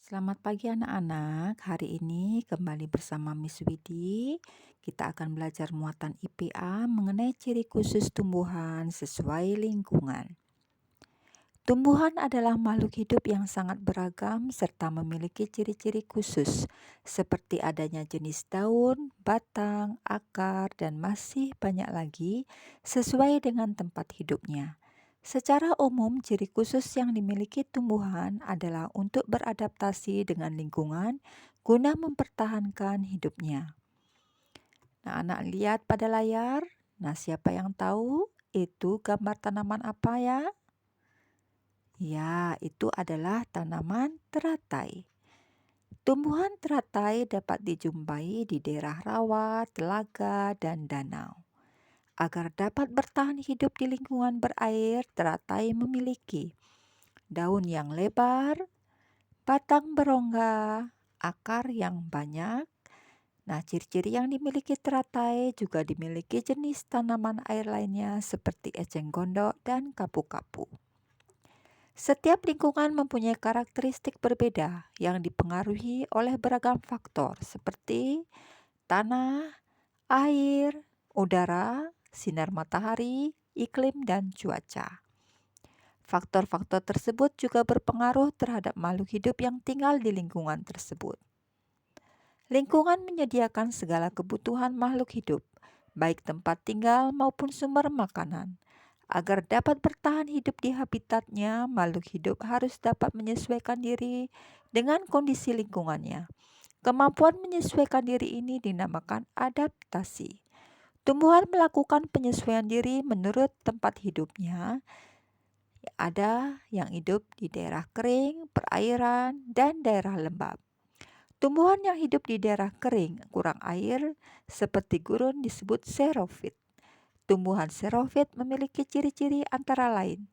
Selamat pagi anak-anak. Hari ini kembali bersama Miss Widi. Kita akan belajar muatan IPA mengenai ciri khusus tumbuhan sesuai lingkungan. Tumbuhan adalah makhluk hidup yang sangat beragam serta memiliki ciri-ciri khusus, seperti adanya jenis daun, batang, akar, dan masih banyak lagi sesuai dengan tempat hidupnya. Secara umum, ciri khusus yang dimiliki tumbuhan adalah untuk beradaptasi dengan lingkungan guna mempertahankan hidupnya. Nah, anak lihat pada layar. Nah, siapa yang tahu itu gambar tanaman apa ya? Ya, itu adalah tanaman teratai. Tumbuhan teratai dapat dijumpai di daerah rawa, telaga, dan danau. Agar dapat bertahan hidup di lingkungan berair, teratai memiliki daun yang lebar, batang berongga, akar yang banyak. Nah, ciri-ciri yang dimiliki teratai juga dimiliki jenis tanaman air lainnya seperti eceng gondok dan kapu-kapu. Setiap lingkungan mempunyai karakteristik berbeda yang dipengaruhi oleh beragam faktor seperti tanah, air, udara, sinar matahari, iklim, dan cuaca. Faktor-faktor tersebut juga berpengaruh terhadap makhluk hidup yang tinggal di lingkungan tersebut. Lingkungan menyediakan segala kebutuhan makhluk hidup, baik tempat tinggal maupun sumber makanan. Agar dapat bertahan hidup di habitatnya, makhluk hidup harus dapat menyesuaikan diri dengan kondisi lingkungannya. Kemampuan menyesuaikan diri ini dinamakan adaptasi. Tumbuhan melakukan penyesuaian diri menurut tempat hidupnya. Ada yang hidup di daerah kering, perairan, dan daerah lembab. Tumbuhan yang hidup di daerah kering, kurang air, seperti gurun disebut xerofit. Tumbuhan xerofit memiliki ciri-ciri antara lain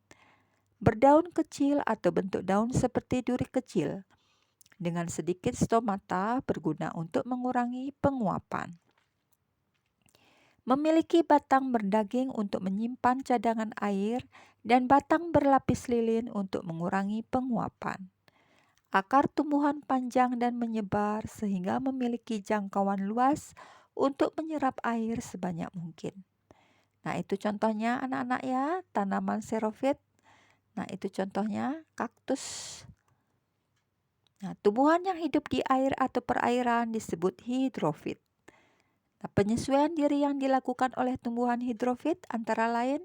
berdaun kecil atau bentuk daun seperti duri kecil, dengan sedikit stomata berguna untuk mengurangi penguapan. Memiliki batang berdaging untuk menyimpan cadangan air dan batang berlapis lilin untuk mengurangi penguapan. Akar tumbuhan panjang dan menyebar sehingga memiliki jangkauan luas untuk menyerap air sebanyak mungkin. Nah, itu contohnya anak-anak ya, tanaman xerofit. Nah, itu contohnya kaktus. Nah, tumbuhan yang hidup di air atau perairan disebut hidrofit. Nah, penyesuaian diri yang dilakukan oleh tumbuhan hidrofit antara lain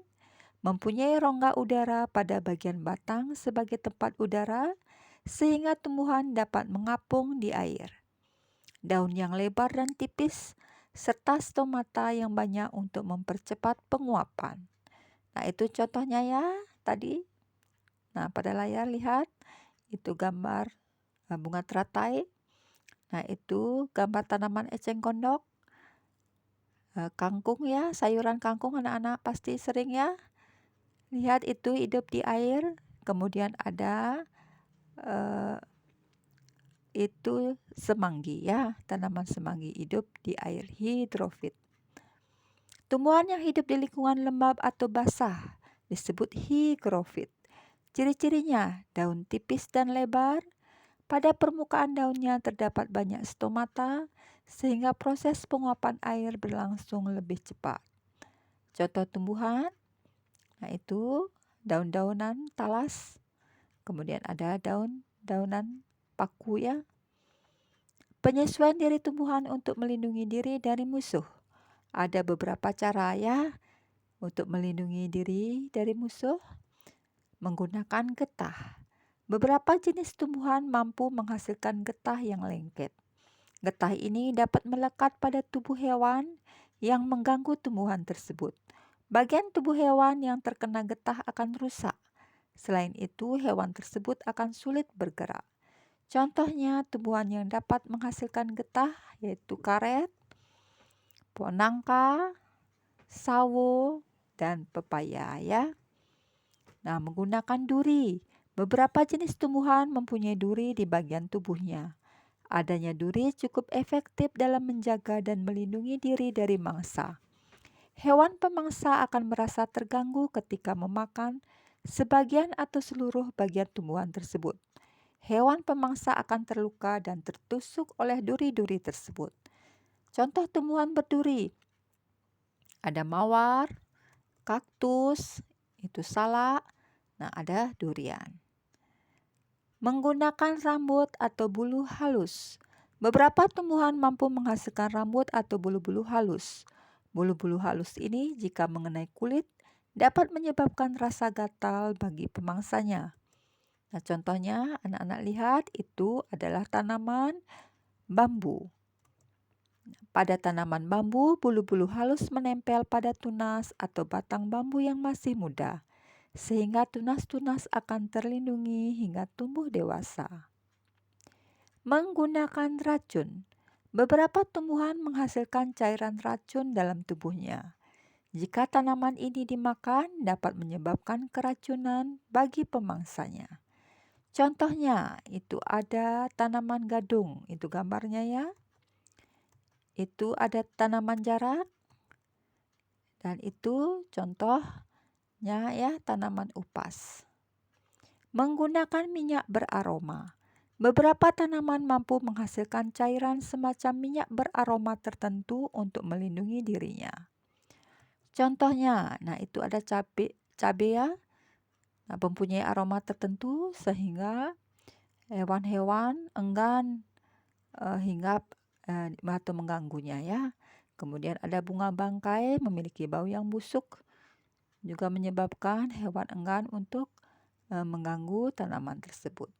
mempunyai rongga udara pada bagian batang sebagai tempat udara sehingga tumbuhan dapat mengapung di air. Daun yang lebar dan tipis serta stomata yang banyak untuk mempercepat penguapan. Nah, itu contohnya ya tadi. Nah, pada layar lihat itu gambar bunga teratai. Nah, itu gambar tanaman eceng gondok. Kangkung ya, sayuran kangkung anak-anak pasti sering ya. Lihat itu hidup di air. Kemudian ada itu semanggi ya, tanaman semanggi hidup di air hidrofit. Tumbuhan yang hidup di lingkungan lembab atau basah disebut higrofit. Ciri-cirinya daun tipis dan lebar. Pada permukaan daunnya terdapat banyak stomata sehingga proses penguapan air berlangsung lebih cepat. Contoh tumbuhan, nah itu daun-daunan talas, kemudian ada daun-daunan paku ya. Penyesuaian diri tumbuhan untuk melindungi diri dari musuh. Ada beberapa cara ya untuk melindungi diri dari musuh menggunakan getah. Beberapa jenis tumbuhan mampu menghasilkan getah yang lengket. Getah ini dapat melekat pada tubuh hewan yang mengganggu tumbuhan tersebut. Bagian tubuh hewan yang terkena getah akan rusak. Selain itu, hewan tersebut akan sulit bergerak. Contohnya tumbuhan yang dapat menghasilkan getah yaitu karet, pohon nangka, sawo, dan pepaya ya. Nah, menggunakan duri. Beberapa jenis tumbuhan mempunyai duri di bagian tubuhnya. Adanya duri cukup efektif dalam menjaga dan melindungi diri dari mangsa. Hewan pemangsa akan merasa terganggu ketika memakan sebagian atau seluruh bagian tumbuhan tersebut. hewan pemangsa akan terluka dan tertusuk oleh duri-duri tersebut. Contoh tumbuhan berduri, ada mawar, kaktus, itu salak, nah ada durian. Menggunakan rambut atau bulu halus. Beberapa tumbuhan mampu menghasilkan rambut atau bulu-bulu halus. Bulu-bulu halus ini jika mengenai kulit dapat menyebabkan rasa gatal bagi pemangsanya. Nah, contohnya anak-anak lihat itu adalah tanaman bambu. Pada tanaman bambu, bulu-bulu halus menempel pada tunas atau batang bambu yang masih muda, sehingga tunas-tunas akan terlindungi hingga tumbuh dewasa. Menggunakan racun. Beberapa tumbuhan menghasilkan cairan racun dalam tubuhnya. Jika tanaman ini dimakan, dapat menyebabkan keracunan bagi pemangsanya. Contohnya, itu ada tanaman gadung, itu gambarnya ya. Itu ada tanaman jarak, dan itu contohnya ya tanaman upas. Menggunakan minyak beraroma. Beberapa tanaman mampu menghasilkan cairan semacam minyak beraroma tertentu untuk melindungi dirinya. Contohnya, nah itu ada cabai ya, nah, mempunyai aroma tertentu sehingga hewan-hewan enggan hinggap atau mengganggunya ya. Kemudian ada bunga bangkai memiliki bau yang busuk, juga menyebabkan hewan enggan untuk mengganggu tanaman tersebut.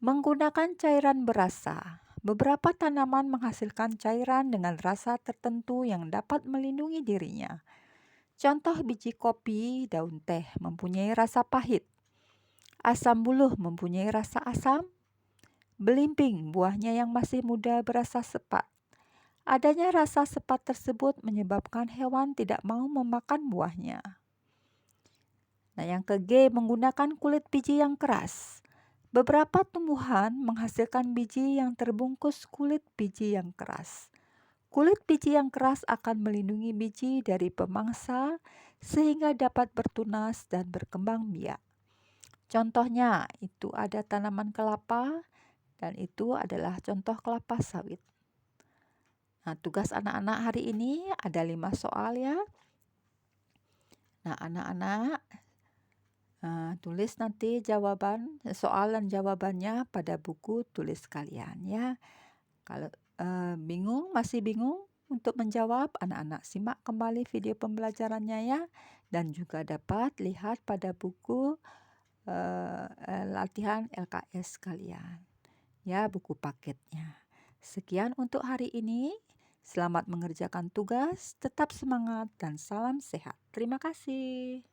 Menggunakan cairan berasa. Beberapa tanaman menghasilkan cairan dengan rasa tertentu yang dapat melindungi dirinya. Contoh biji kopi, daun teh mempunyai rasa pahit. Asam buluh mempunyai rasa asam. Belimbing, buahnya yang masih muda berasa sepat. Adanya rasa sepat tersebut menyebabkan hewan tidak mau memakan buahnya. Nah, yang ke G, menggunakan kulit biji yang keras. Beberapa tumbuhan menghasilkan biji yang terbungkus kulit biji yang keras. Kulit biji yang keras akan melindungi biji dari pemangsa sehingga dapat bertunas dan berkembang biak. Contohnya, itu ada tanaman kelapa dan itu adalah contoh kelapa sawit. Nah, tugas anak-anak hari ini ada 5 soal ya. Nah, anak-anak tulis nanti soal dan jawabannya pada buku tulis kalian ya. Kalau masih bingung untuk menjawab, anak-anak simak kembali video pembelajarannya ya. Dan juga dapat lihat pada buku latihan LKS kalian. Ya, buku paketnya. Sekian untuk hari ini. Selamat mengerjakan tugas, tetap semangat dan salam sehat. Terima kasih.